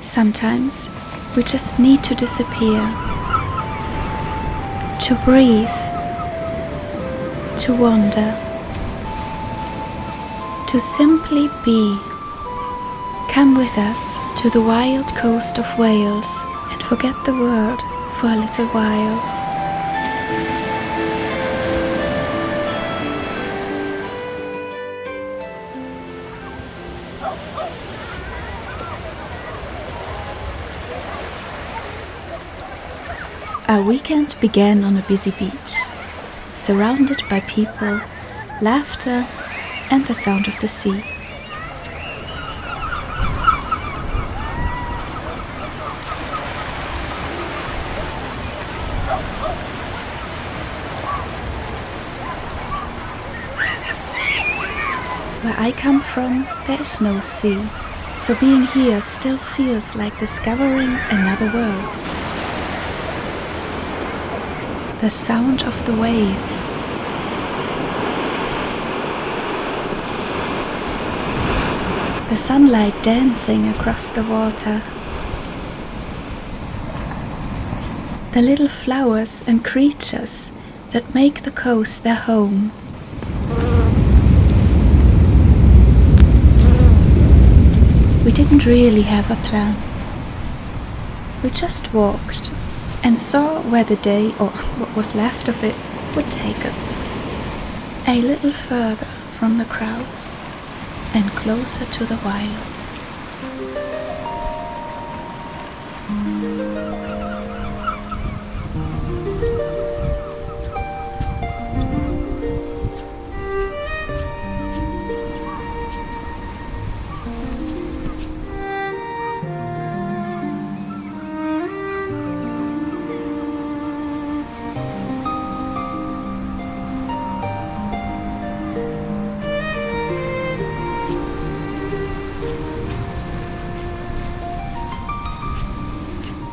Sometimes we just need to disappear, to breathe, to wander, to simply be. Come with us to the wild coast of Wales and forget the world for a little while. Our weekend began on a busy beach, surrounded by people, laughter, and the sound of the sea. Where I come from, there is no sea, so being here still feels like discovering another world. The sound of the waves, the sunlight dancing across the water, the little flowers and creatures that make the coast their home. We didn't really have a plan. We just walked and saw where the day, or what was left of it, would take us. A little further from the crowds and closer to the wild.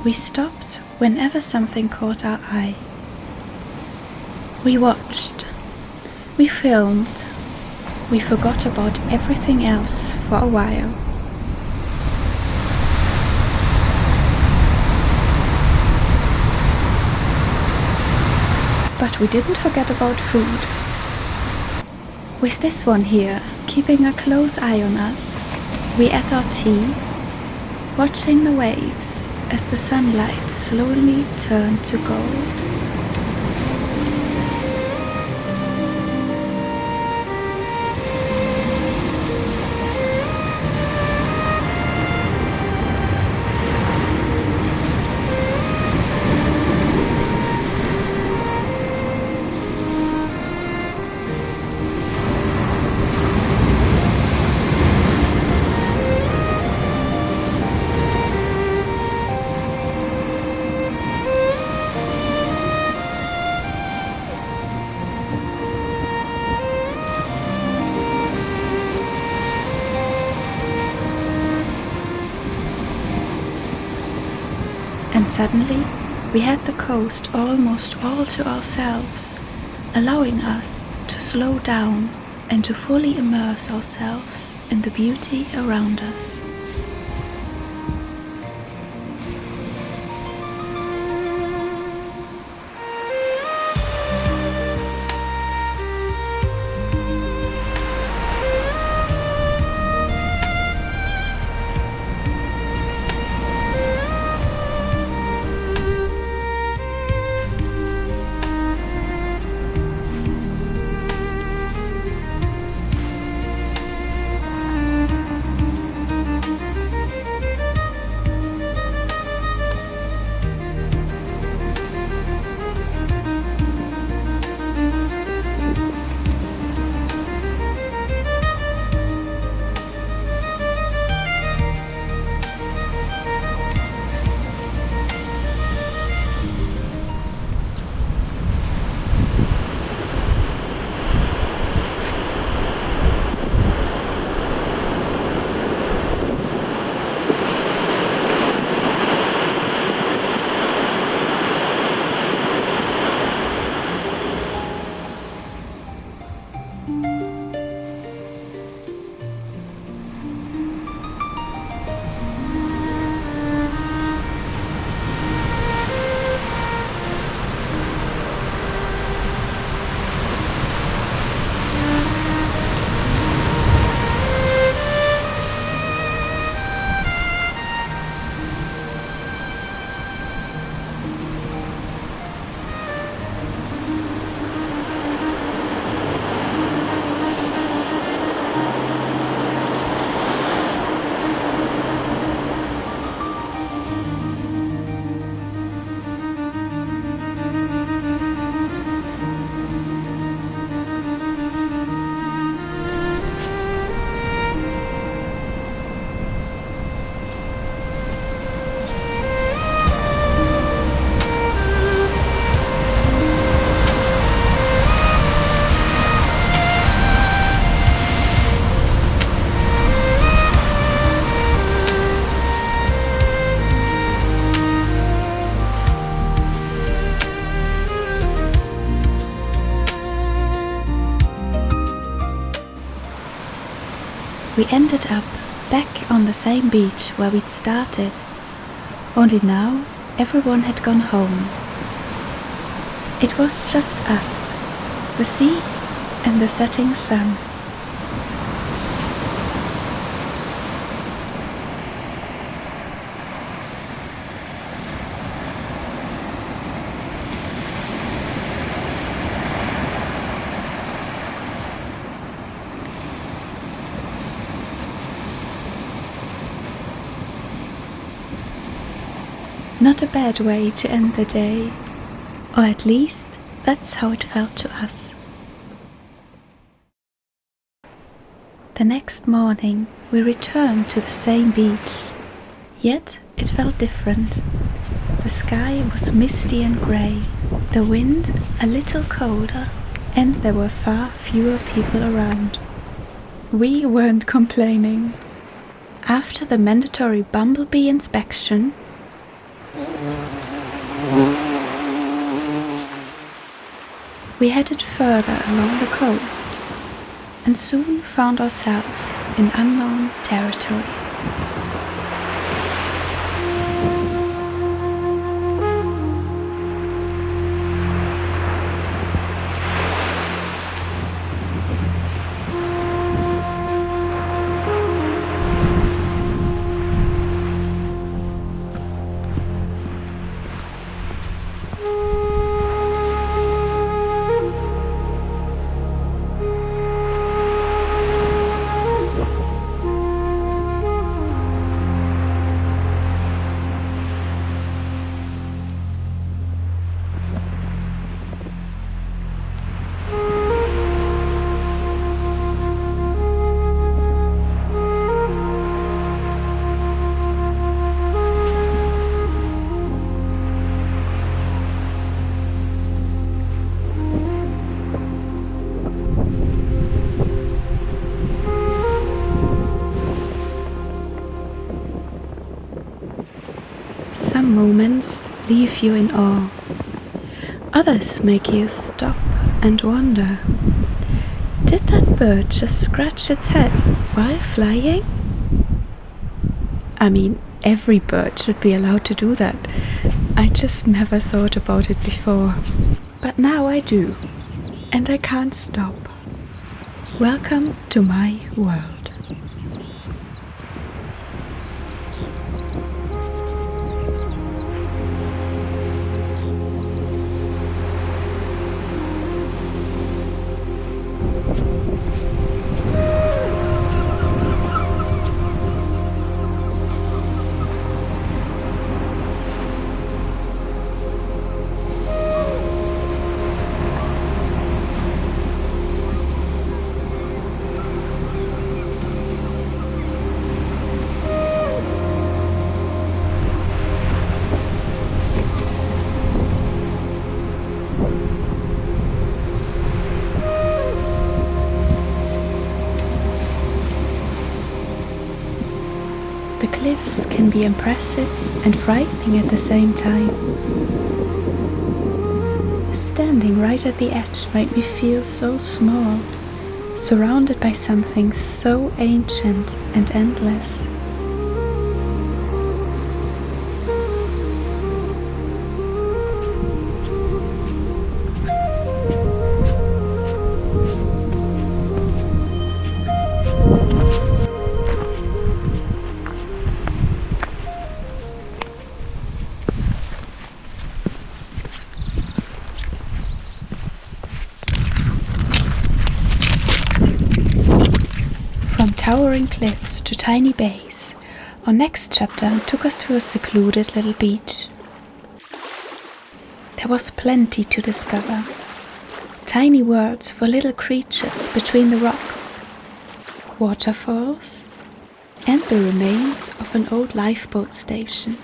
We stopped whenever something caught our eye. We watched, we filmed, we forgot about everything else for a while. But we didn't forget about food. With this one here, keeping a close eye on us, we ate our tea, watching the waves as the sunlight slowly turned to gold. And suddenly, we had the coast almost all to ourselves, allowing us to slow down and to fully immerse ourselves in the beauty around us. We ended up back on the same beach where we'd started, only now everyone had gone home. It was just us, the sea and the setting sun. Not a bad way to end the day, or at least that's how it felt to us. The next morning we returned to the same beach, yet it felt different. The sky was misty and grey, the wind a little colder, and there were far fewer people around. We weren't complaining. After the mandatory bumblebee inspection, we headed further along the coast and soon found ourselves in unknown territory. Some moments leave you in awe. Others make you stop and wonder. Did that bird just scratch its head while flying? I mean, every bird should be allowed to do that. I just never thought about it before. But now I do, and I can't stop. Welcome to my world. The cliffs can be impressive and frightening at the same time. Standing right at the edge made me feel so small, surrounded by something so ancient and endless. From towering cliffs to tiny bays, our next chapter took us to a secluded little beach. There was plenty to discover. Tiny worlds for little creatures between the rocks, waterfalls, and the remains of an old lifeboat station.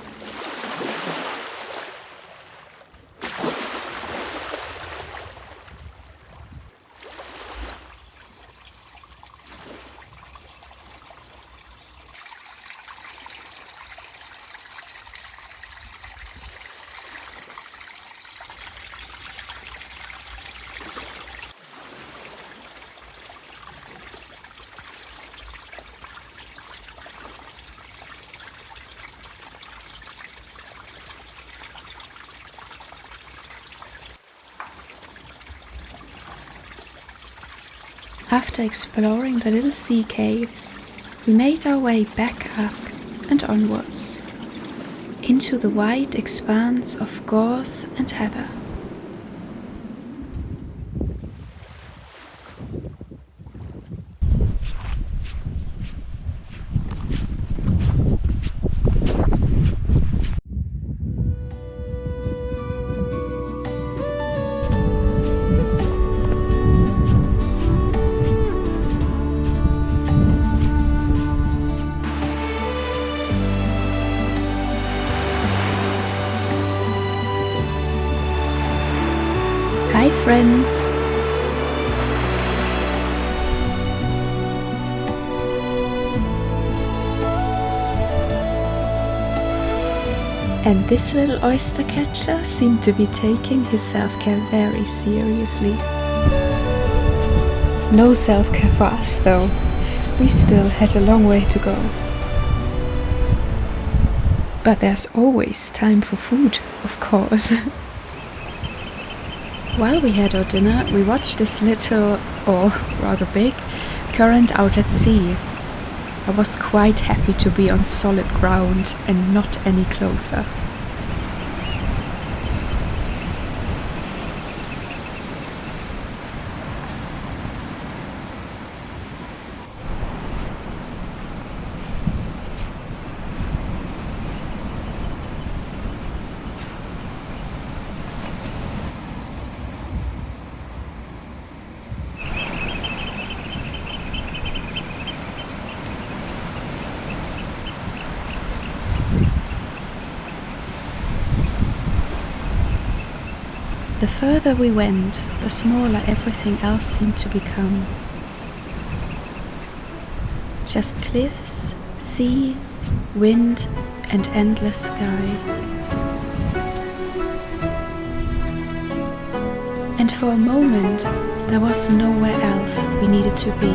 After exploring the little sea caves, we made our way back up and onwards, into the wide expanse of gorse and heather. Hi friends! And this little oyster catcher seemed to be taking his self-care very seriously. No self-care for us though. We still had a long way to go. But there's always time for food, of course. While we had our dinner, we watched this little, or rather big, current out at sea. I was quite happy to be on solid ground and not any closer. The further we went, the smaller everything else seemed to become. Just cliffs, sea, wind, and endless sky. And for a moment, there was nowhere else we needed to be.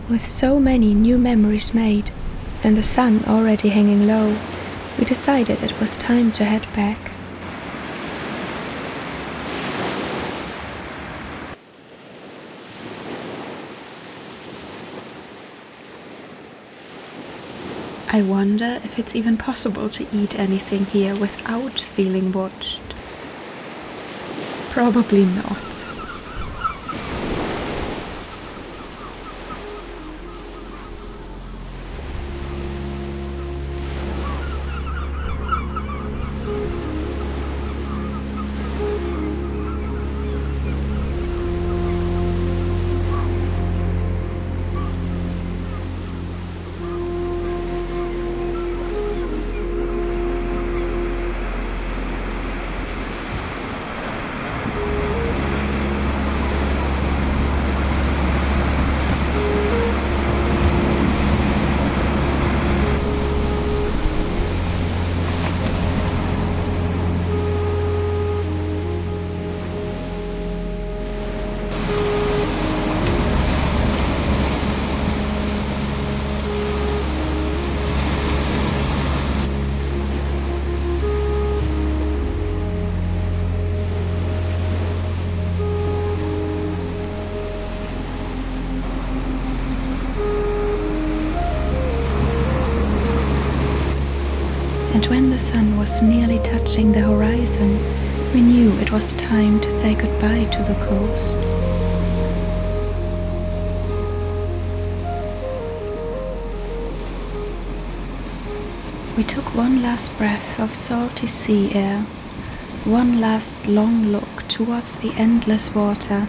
With so many new memories made, and the sun already hanging low, we decided it was time to head back. I wonder if it's even possible to eat anything here without feeling watched. Probably not. and when the sun was nearly touching the horizon, we knew it was time to say goodbye to the coast. We took one last breath of salty sea air, one last long look towards the endless water,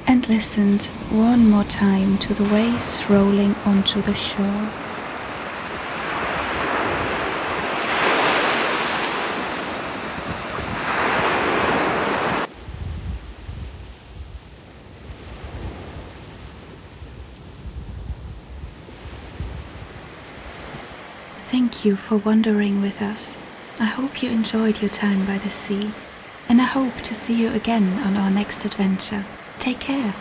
and listened one more time to the waves rolling onto the shore. Thank you for wandering with us. I hope you enjoyed your time by the sea, and I hope to see you again on our next adventure. Take care.